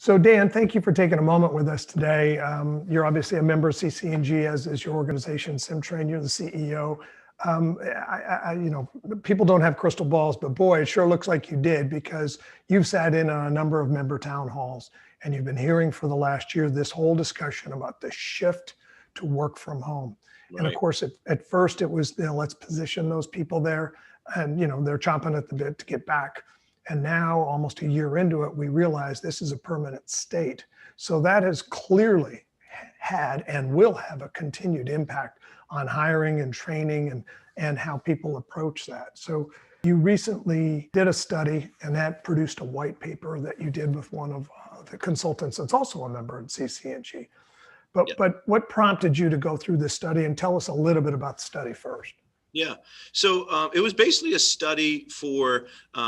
So Dan, thank you for taking a moment with us today. You're obviously a member of CCNG, as is your organization, Symtrain. You're the CEO. People don't have crystal balls, but boy, it sure looks like you did, because you've sat in on a number of member town halls and you've been hearing for the last year this whole discussion about the shift to work from home. Right. And of course, at first it was, let's position those people there, and they're chomping at the bit to get back. And now, almost a year into it, we realize this is a permanent state. So that has clearly had and will have a continued impact on hiring and training and how people approach that. So you recently did a study, and that produced a white paper that you did with one of the consultants that's also a member at CCNG. But what prompted you to go through this study, and tell us a little bit about the study first? Yeah, so it was basically a study for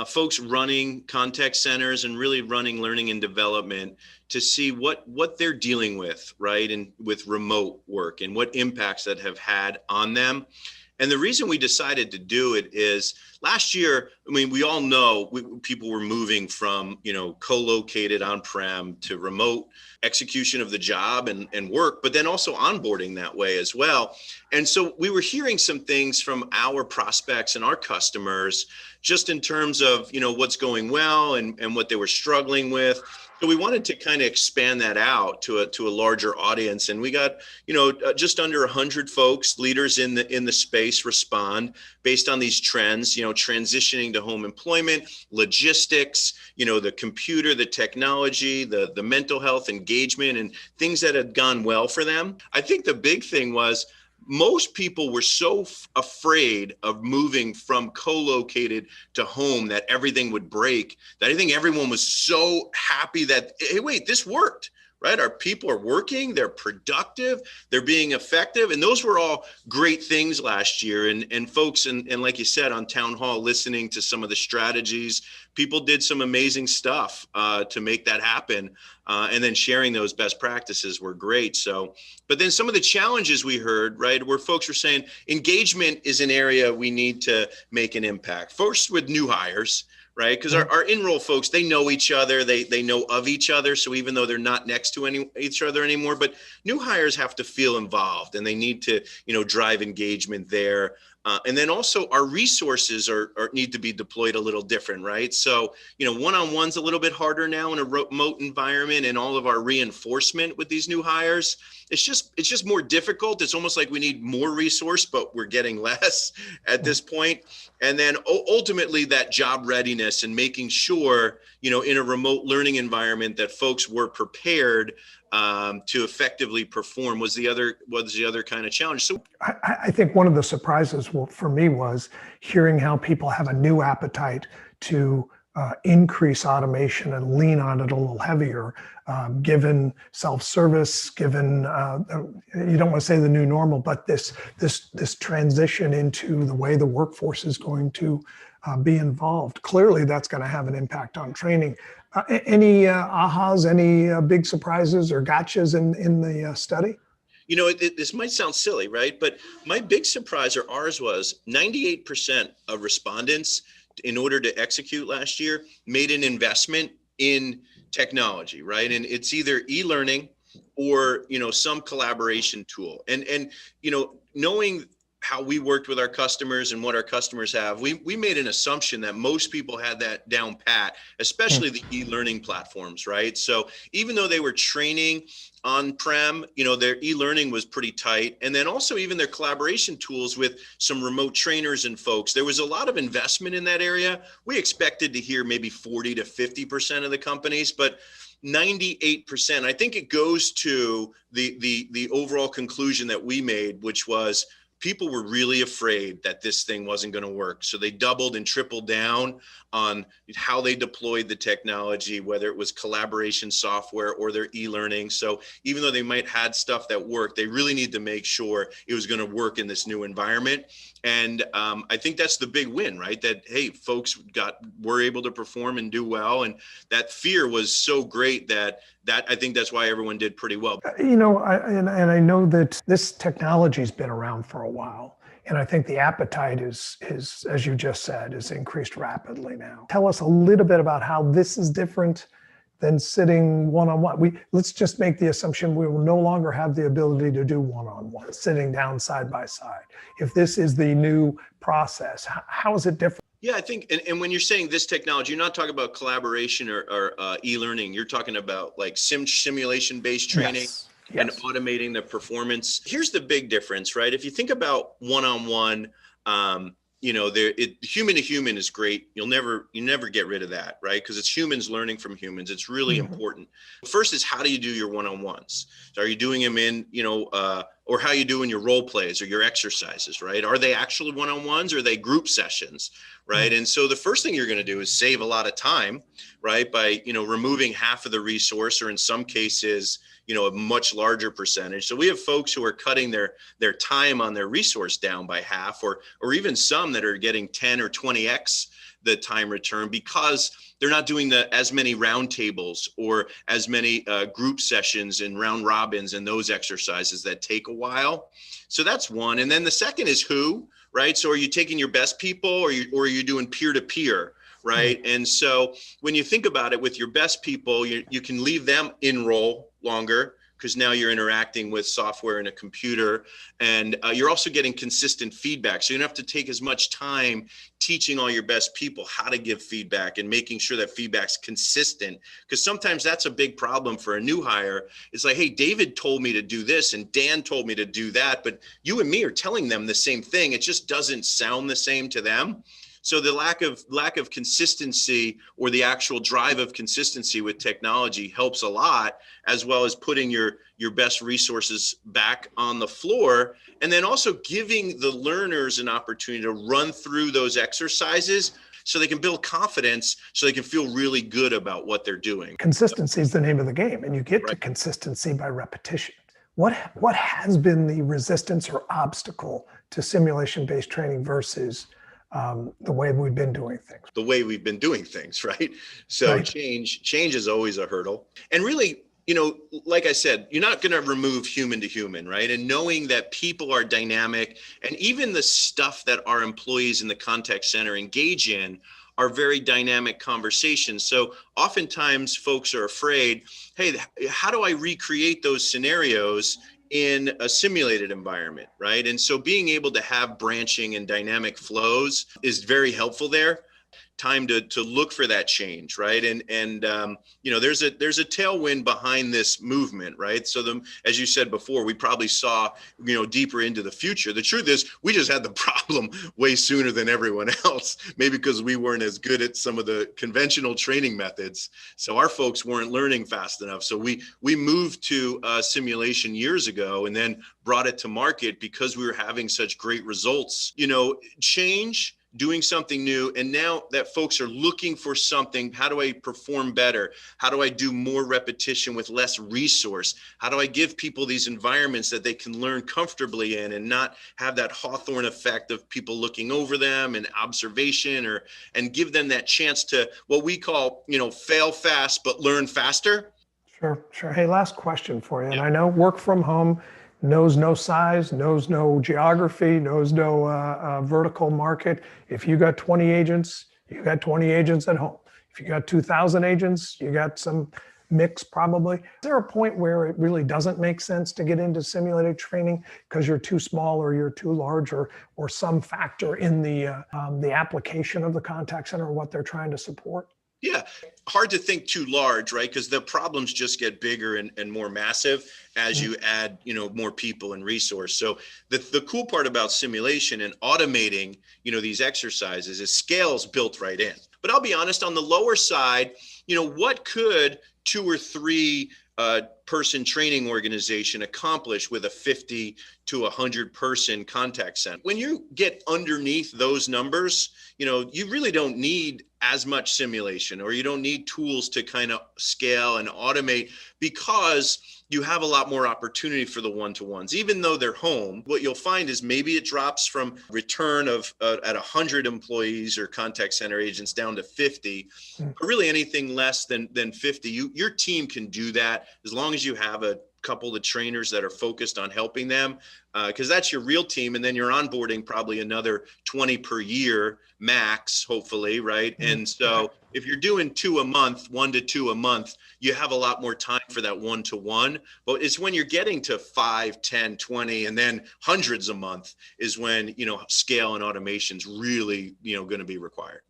folks running contact centers and really running learning and development to see what they're dealing with, right, and with remote work and what impacts that have had on them. And the reason we decided to do it is last year, we all know people were moving from, co-located on-prem to remote execution of the job and work, but then also onboarding that way as well. And so we were hearing some things from our prospects and our customers, just in terms of, what's going well and what they were struggling with. So we wanted to kind of expand that out to a larger audience, and we got just under 100 folks, leaders in the space, respond based on these trends. Transitioning to home employment, logistics, the computer, the technology, the mental health, engagement, and things that had gone well for them. I think the big thing was, most people were so afraid of moving from co-located to home that everything would break, that I think everyone was so happy that, hey, wait, this worked, right? Our people are working, they're productive, they're being effective. And those were all great things last year. And folks, and like you said, on town hall, listening to some of the strategies, people did some amazing stuff to make that happen. And then sharing those best practices were great. So, but then some of the challenges we heard, right, where folks were saying engagement is an area we need to make an impact. First with new hires, right? Because our enroll folks, they know each other, they know of each other. So even though they're not next to each other anymore, but new hires have to feel involved, and they need to, drive engagement there. And then also our resources need to be deployed a little different, right? So, one-on-one's a little bit harder now in a remote environment, and all of our reinforcement with these new hires, it's just more difficult. It's almost like we need more resource, but we're getting less at this point. And then ultimately that job readiness and making sure, in a remote learning environment, that folks were prepared to effectively perform was the other kind of challenge. So I think one of the surprises for me was hearing how people have a new appetite to increase automation and lean on it a little heavier, given self-service, given you don't want to say the new normal, but this transition into the way the workforce is going to be involved. Clearly, that's going to have an impact on training. Any ahas, any big surprises or gotchas in the study? This might sound silly, right? But my big surprise, or ours, was 98% of respondents, in order to execute last year, made an investment in technology, right? And it's either e-learning or, some collaboration tool. And knowing how we worked with our customers and what our customers have, we made an assumption that most people had that down pat, especially the e-learning platforms, right? So even though they were training on-prem, their e-learning was pretty tight. And then also even their collaboration tools with some remote trainers and folks, there was a lot of investment in that area. We expected to hear maybe 40 to 50% of the companies, but 98%, I think it goes to the overall conclusion that we made, which was, people were really afraid that this thing wasn't going to work. So they doubled and tripled down on how they deployed the technology, whether it was collaboration software or their e-learning. So even though they might had stuff that worked, they really need to make sure it was going to work in this new environment. And I think that's the big win, right? That, hey, folks were able to perform and do well. And that fear was so great that I think that's why everyone did pretty well. I know that this technology's been around for a while. And I think the appetite is, as you just said, is increased rapidly now. Tell us a little bit about how this is different than sitting one-on-one. Let's just make the assumption we will no longer have the ability to do one-on-one, sitting down side by side. If this is the new process, how is it different? Yeah, I think, and when you're saying this technology, you're not talking about collaboration or e-learning. You're talking about like simulation-based training. Yes. And automating the performance. Here's the big difference, right? If you think about one-on-one, human to human is great. You never get rid of that, right? Because it's humans learning from humans. It's really important. First is, how do you do your one-on-ones? So are you doing them in, or how you doing your role plays or your exercises, right? Are they actually one-on-ones or are they group sessions, right? And so the first thing you're going to do is save a lot of time, right? By, removing half of the resource, or in some cases, a much larger percentage. So we have folks who are cutting their time on their resource down by half, or even some that are getting 10 or 20x the time return, because they're not doing as many roundtables or as many group sessions and round robins and those exercises that take a while. So that's one. And then the second is who, right? So are you taking your best people, or are you doing peer-to-peer? Right. And so when you think about it, with your best people, you can leave them in role longer, because now you're interacting with software and a computer, and you're also getting consistent feedback. So you don't have to take as much time teaching all your best people how to give feedback and making sure that feedback's consistent. Because sometimes that's a big problem for a new hire. It's like, hey, David told me to do this and Dan told me to do that, but you and me are telling them the same thing. It just doesn't sound the same to them. So the lack of consistency, or the actual drive of consistency with technology, helps a lot, as well as putting your best resources back on the floor, and then also giving the learners an opportunity to run through those exercises so they can build confidence, so they can feel really good about what they're doing. Consistency is the name of the game, and you get to consistency by repetition. What has been the resistance or obstacle to simulation-based training versus the way we've been doing things? The way we've been doing things, right? So change is always a hurdle. And really, like I said, you're not going to remove human to human, right? And knowing that people are dynamic, and even the stuff that our employees in the contact center engage in are very dynamic conversations. So oftentimes folks are afraid, hey, how do I recreate those scenarios in a simulated environment, right? And so being able to have branching and dynamic flows is very helpful there. Time to look for that change, right? And there's a tailwind behind this movement, right? So as you said before, we probably saw deeper into the future. The truth is, we just had the problem way sooner than everyone else, maybe because we weren't as good at some of the conventional training methods. So our folks weren't learning fast enough. So we moved to simulation years ago, and then brought it to market because we were having such great results. Change, doing something new. And now that folks are looking for something, how do I perform better? How do I do more repetition with less resource? How do I give people these environments that they can learn comfortably in, and not have that Hawthorne effect of people looking over them and observation, and give them that chance to, what we call, fail fast, but learn faster? Sure. Hey, last question for you. And I know work from home knows no size, knows no geography, knows no vertical market. If you got 20 agents, you got 20 agents at home. If you got 2,000 agents, you got some mix probably. Is there a point where it really doesn't make sense to get into simulated training because you're too small or you're too large, or some factor in the application of the contact center or what they're trying to support? Yeah, hard to think too large, right? Because the problems just get bigger and more massive as you add, more people and resource. So the cool part about simulation and automating, these exercises is scale's built right in. But I'll be honest, on the lower side, what could 2 or 3 person training organization accomplish with a 50 to 100 person contact center? When you get underneath those numbers, you really don't need as much simulation, or you don't need tools to kind of scale and automate, because you have a lot more opportunity for the one-to-ones. Even though they're home, what you'll find is maybe it drops from return of at 100 employees or contact center agents down to 50, but really anything less than 50, your team can do that as long as you have a couple of trainers that are focused on helping them, because that's your real team, and then you're onboarding probably another 20 per year max, hopefully, right? And so if you're doing 2 a month, 1 to 2 a month, you have a lot more time for that 1-to-1. But it's when you're getting to 5, 10, 20, and then hundreds a month is when, scale and automation's really, going to be required.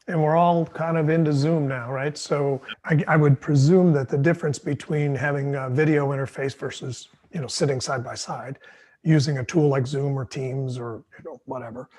And we're all kind of into Zoom now, right? So I would presume that the difference between having a video interface versus, sitting side by side, using a tool like Zoom or Teams or, whatever,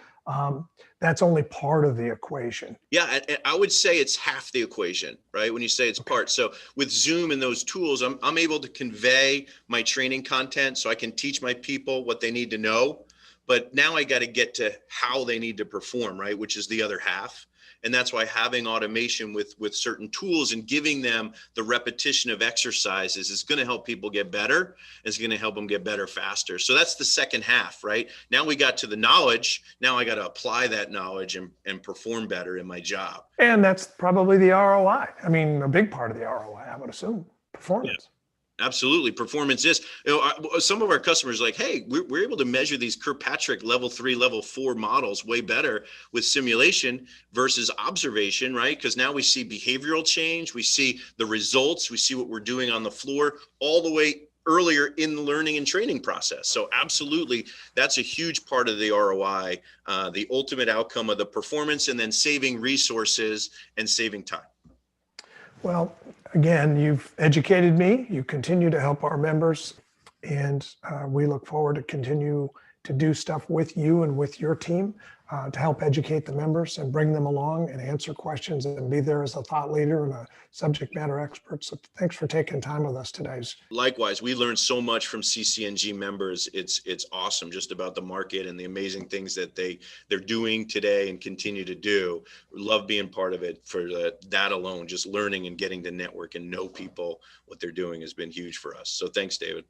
that's only part of the equation. Yeah, I would say it's half the equation, right? When you say it's part. So with Zoom and those tools, I'm able to convey my training content so I can teach my people what they need to know. But now I got to get to how they need to perform, right? Which is the other half. And that's why having automation with certain tools and giving them the repetition of exercises is going to help people get better. It's going to help them get better faster. So that's the second half, right? Now we got to the knowledge. Now I got to apply that knowledge and perform better in my job. And that's probably the ROI. I mean, a big part of the ROI, I would assume, performance. Yeah. Absolutely. Performance is, some of our customers are like, hey, we're able to measure these Kirkpatrick level 3, level 4 models way better with simulation versus observation, right? Because now we see behavioral change. We see the results. We see what we're doing on the floor all the way earlier in the learning and training process. So absolutely, that's a huge part of the ROI, the ultimate outcome of the performance, and then saving resources and saving time. Well, again, you've educated me. You continue to help our members, and we look forward to continue to do stuff with you and with your team to help educate the members and bring them along and answer questions and be there as a thought leader and a subject matter expert. So thanks for taking time with us today. Likewise, we learned so much from CCNG members. It's awesome just about the market and the amazing things that they're doing today and continue to do. We love being part of it for that alone. Just learning and getting to network and know people, what they're doing has been huge for us. So thanks, David.